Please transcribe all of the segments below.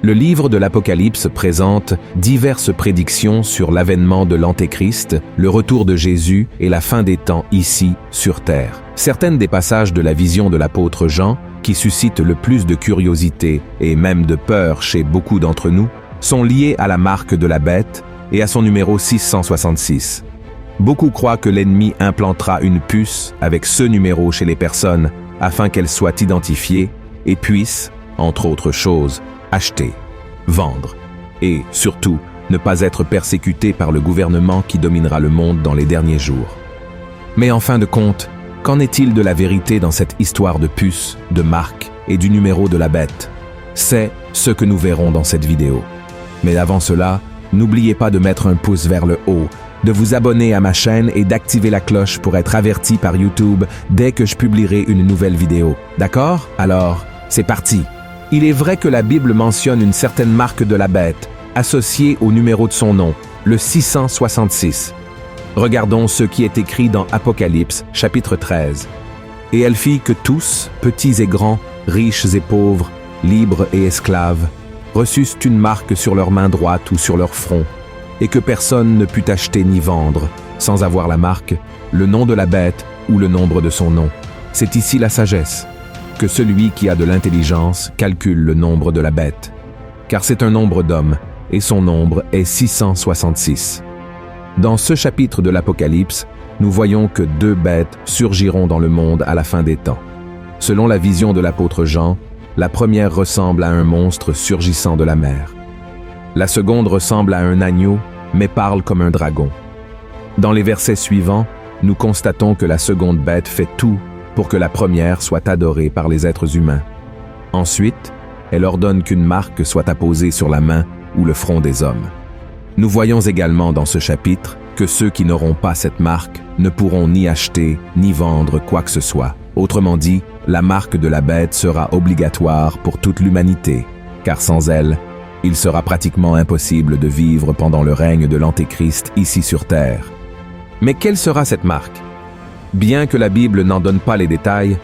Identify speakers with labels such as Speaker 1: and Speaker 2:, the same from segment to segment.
Speaker 1: Le livre de l'Apocalypse présente diverses prédictions sur l'avènement de l'Antéchrist, le retour de Jésus et la fin des temps ici, sur terre. Certaines des passages de la vision de l'apôtre Jean, qui suscitent le plus de curiosité et même de peur chez beaucoup d'entre nous, sont liées à la marque de la bête et à son numéro 666. Beaucoup croient que l'ennemi implantera une puce avec ce numéro chez les personnes afin qu'elles soient identifiées et puissent, entre autres choses, acheter, vendre et, surtout, ne pas être persécutés par le gouvernement qui dominera le monde dans les derniers jours. Mais en fin de compte, qu'en est-il de la vérité dans cette histoire de puce, de marque et du numéro de la bête? C'est ce que nous verrons dans cette vidéo. Mais avant cela, n'oubliez pas de mettre un pouce vers le haut, de vous abonner à ma chaîne et d'activer la cloche pour être averti par YouTube dès que je publierai une nouvelle vidéo. D'accord? Alors, c'est parti! Il est vrai que la Bible mentionne une certaine marque de la bête, associée au numéro de son nom, le 666. Regardons ce qui est écrit dans Apocalypse, chapitre 13. « Et elle fit que tous, petits et grands, riches et pauvres, libres et esclaves, reçussent une marque sur leur main droite ou sur leur front, et que personne ne put acheter ni vendre, sans avoir la marque, le nom de la bête ou le nombre de son nom. C'est ici la sagesse. Que celui qui a de l'intelligence calcule le nombre de la bête, car c'est un nombre d'hommes, et son nombre est 666. Dans ce chapitre de l'Apocalypse, nous voyons que 2 bêtes surgiront dans le monde à la fin des temps. Selon la vision de l'apôtre Jean, la première ressemble à un monstre surgissant de la mer. La seconde ressemble à un agneau, mais parle comme un dragon. Dans les versets suivants, nous constatons que la seconde bête fait tout pour que la première soit adorée par les êtres humains. Ensuite, elle ordonne qu'une marque soit apposée sur la main ou le front des hommes. Nous voyons également dans ce chapitre que ceux qui n'auront pas cette marque ne pourront ni acheter ni vendre quoi que ce soit. Autrement dit, la marque de la bête sera obligatoire pour toute l'humanité, car sans elle, il sera pratiquement impossible de vivre pendant le règne de l'Antéchrist ici sur terre. Mais quelle sera cette marque? Bien que la Bible n'en donne pas les détails,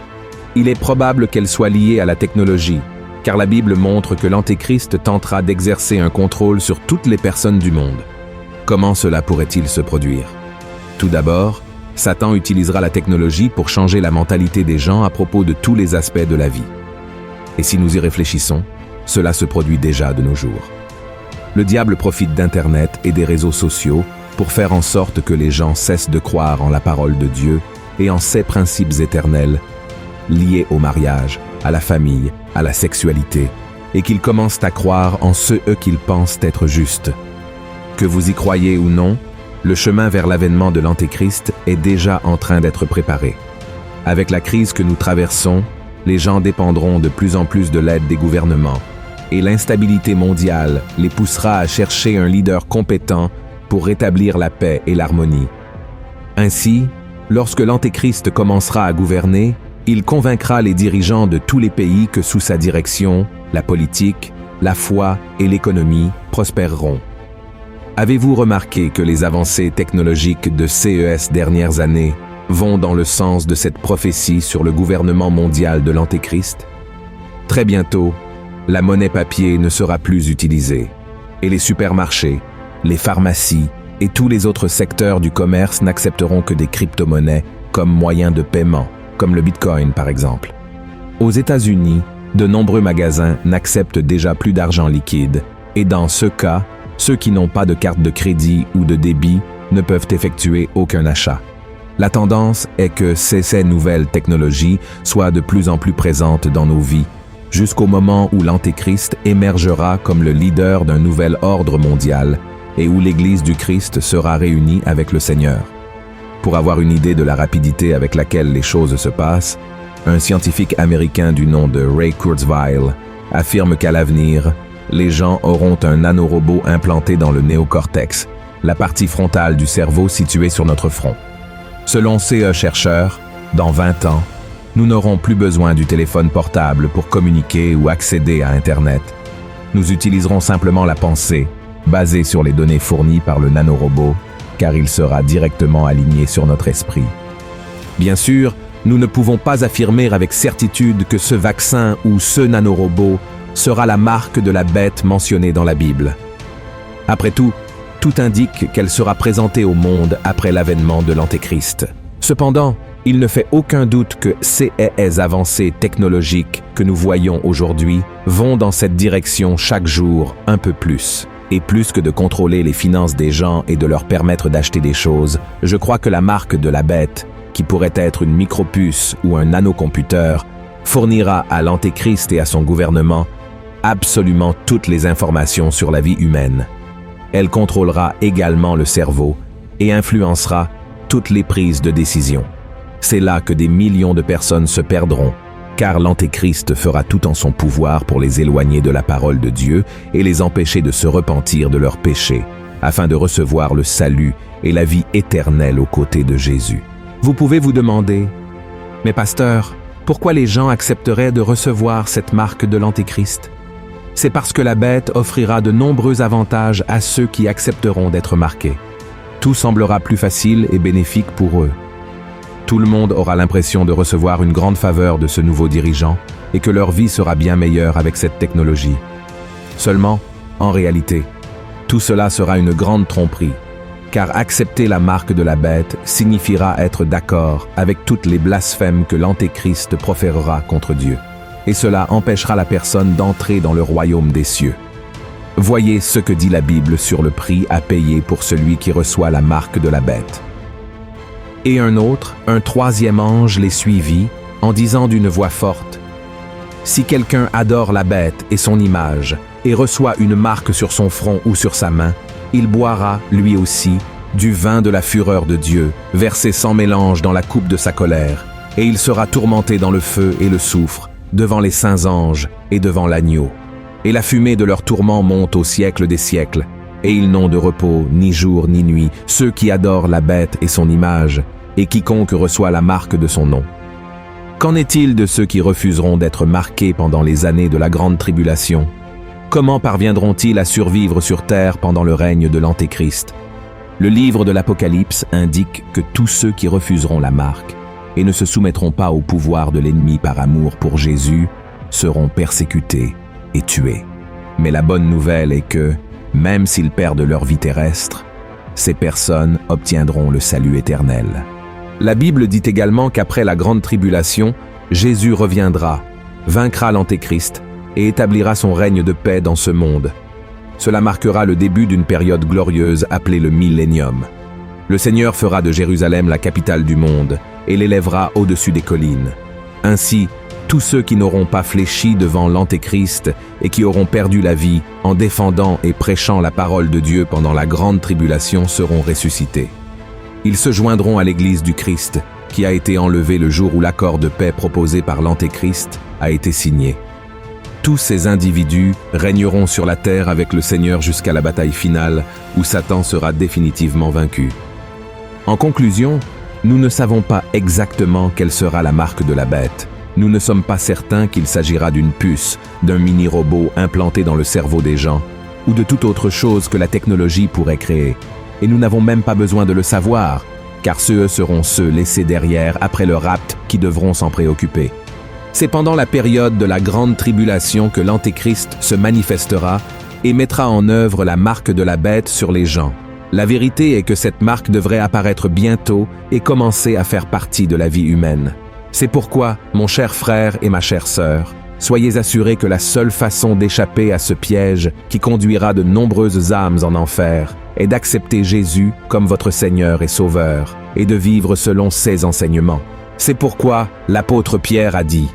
Speaker 1: il est probable qu'elle soit liée à la technologie, car la Bible montre que l'Antéchrist tentera d'exercer un contrôle sur toutes les personnes du monde. Comment cela pourrait-il se produire? Tout d'abord, Satan utilisera la technologie pour changer la mentalité des gens à propos de tous les aspects de la vie. Et si nous y réfléchissons, cela se produit déjà de nos jours. Le diable profite d'Internet et des réseaux sociaux pour faire en sorte que les gens cessent de croire en la parole de Dieu et en ses principes éternels, liés au mariage, à la famille, à la sexualité, et qu'ils commencent à croire en ceux qu'ils pensent être justes. Que vous y croyez ou non, le chemin vers l'avènement de l'Antéchrist est déjà en train d'être préparé. Avec la crise que nous traversons, les gens dépendront de plus en plus de l'aide des gouvernements, et l'instabilité mondiale les poussera à chercher un leader compétent pour rétablir la paix et l'harmonie. Ainsi, lorsque l'Antéchrist commencera à gouverner, il convaincra les dirigeants de tous les pays que sous sa direction, la politique, la foi et l'économie prospéreront. Avez-vous remarqué que les avancées technologiques de ces dernières années vont dans le sens de cette prophétie sur le gouvernement mondial de l'Antéchrist? Très bientôt, la monnaie papier ne sera plus utilisée, et les supermarchés, les pharmacies et tous les autres secteurs du commerce n'accepteront que des crypto-monnaies comme moyen de paiement, comme le Bitcoin par exemple. Aux États-Unis, de nombreux magasins n'acceptent déjà plus d'argent liquide, et dans ce cas, ceux qui n'ont pas de carte de crédit ou de débit ne peuvent effectuer aucun achat. La tendance est que ces nouvelles technologies soient de plus en plus présentes dans nos vies, jusqu'au moment où l'Antéchrist émergera comme le leader d'un nouvel ordre mondial et où l'Église du Christ sera réunie avec le Seigneur. Pour avoir une idée de la rapidité avec laquelle les choses se passent, un scientifique américain du nom de Ray Kurzweil affirme qu'à l'avenir, les gens auront un nanorobot implanté dans le néocortex, la partie frontale du cerveau située sur notre front. Selon ces chercheurs, dans 20 ans, nous n'aurons plus besoin du téléphone portable pour communiquer ou accéder à Internet. Nous utiliserons simplement la pensée, basée sur les données fournies par le nanorobot, car il sera directement aligné sur notre esprit. Bien sûr, nous ne pouvons pas affirmer avec certitude que ce vaccin ou ce nanorobot sera la marque de la bête mentionnée dans la Bible. Après tout indique qu'elle sera présentée au monde après l'avènement de l'Antéchrist. Cependant, il ne fait aucun doute que ces avancées technologiques que nous voyons aujourd'hui vont dans cette direction chaque jour un peu plus. Et plus que de contrôler les finances des gens et de leur permettre d'acheter des choses, je crois que la marque de la bête, qui pourrait être une micropuce ou un nanocomputer, fournira à l'Antéchrist et à son gouvernement absolument toutes les informations sur la vie humaine. Elle contrôlera également le cerveau et influencera toutes les prises de décision. C'est là que des millions de personnes se perdront, car l'Antéchrist fera tout en son pouvoir pour les éloigner de la parole de Dieu et les empêcher de se repentir de leurs péchés, afin de recevoir le salut et la vie éternelle aux côtés de Jésus. Vous pouvez vous demander, « Mais pasteur, pourquoi les gens accepteraient de recevoir cette marque de l'Antéchrist ?» C'est parce que la bête offrira de nombreux avantages à ceux qui accepteront d'être marqués. Tout semblera plus facile et bénéfique pour eux. Tout le monde aura l'impression de recevoir une grande faveur de ce nouveau dirigeant et que leur vie sera bien meilleure avec cette technologie. Seulement, en réalité, tout cela sera une grande tromperie, car accepter la marque de la bête signifiera être d'accord avec toutes les blasphèmes que l'Antéchrist proférera contre Dieu. Et cela empêchera la personne d'entrer dans le royaume des cieux. Voyez ce que dit la Bible sur le prix à payer pour celui qui reçoit la marque de la bête. Et un troisième ange les suivit, en disant d'une voix forte, « Si quelqu'un adore la bête et son image, et reçoit une marque sur son front ou sur sa main, il boira, lui aussi, du vin de la fureur de Dieu, versé sans mélange dans la coupe de sa colère, et il sera tourmenté dans le feu et le soufre, devant les saints anges et devant l'agneau. Et la fumée de leur tourment monte au siècle des siècles, et ils n'ont de repos ni jour ni nuit, ceux qui adorent la bête et son image, et quiconque reçoit la marque de son nom. Qu'en est-il de ceux qui refuseront d'être marqués pendant les années de la grande tribulation? Comment parviendront-ils à survivre sur terre pendant le règne de l'Antéchrist? Le livre de l'Apocalypse indique que tous ceux qui refuseront la marque et ne se soumettront pas au pouvoir de l'ennemi par amour pour Jésus seront persécutés et tués. Mais la bonne nouvelle est que, même s'ils perdent leur vie terrestre, ces personnes obtiendront le salut éternel. La Bible dit également qu'après la grande tribulation, Jésus reviendra, vaincra l'Antéchrist et établira son règne de paix dans ce monde. Cela marquera le début d'une période glorieuse appelée le Millénium. Le Seigneur fera de Jérusalem la capitale du monde et l'élèvera au-dessus des collines. Ainsi, tous ceux qui n'auront pas fléchi devant l'Antéchrist et qui auront perdu la vie en défendant et prêchant la parole de Dieu pendant la grande tribulation seront ressuscités. Ils se joindront à l'Église du Christ, qui a été enlevée le jour où l'accord de paix proposé par l'Antéchrist a été signé. Tous ces individus régneront sur la terre avec le Seigneur jusqu'à la bataille finale, où Satan sera définitivement vaincu. En conclusion, nous ne savons pas exactement quelle sera la marque de la bête. Nous ne sommes pas certains qu'il s'agira d'une puce, d'un mini-robot implanté dans le cerveau des gens, ou de toute autre chose que la technologie pourrait créer. Et nous n'avons même pas besoin de le savoir, car ceux seront ceux laissés derrière après le rapt qui devront s'en préoccuper. C'est pendant la période de la grande tribulation que l'Antéchrist se manifestera et mettra en œuvre la marque de la bête sur les gens. La vérité est que cette marque devrait apparaître bientôt et commencer à faire partie de la vie humaine. C'est pourquoi, mon cher frère et ma chère sœur, soyez assurés que la seule façon d'échapper à ce piège qui conduira de nombreuses âmes en enfer est d'accepter Jésus comme votre Seigneur et Sauveur et de vivre selon ses enseignements. C'est pourquoi l'apôtre Pierre a dit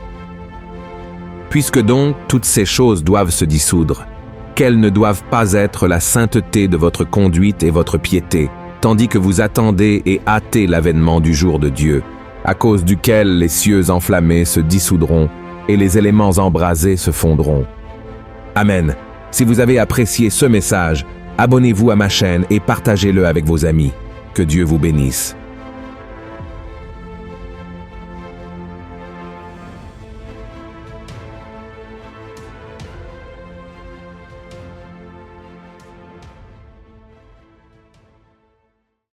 Speaker 1: « Puisque donc toutes ces choses doivent se dissoudre, quelles ne doivent pas être la sainteté de votre conduite et votre piété, tandis que vous attendez et hâtez l'avènement du jour de Dieu, à cause duquel les cieux enflammés se dissoudront et les éléments embrasés se fondront. » Amen. Si vous avez apprécié ce message, abonnez-vous à ma chaîne et partagez-le avec vos amis. Que Dieu vous bénisse.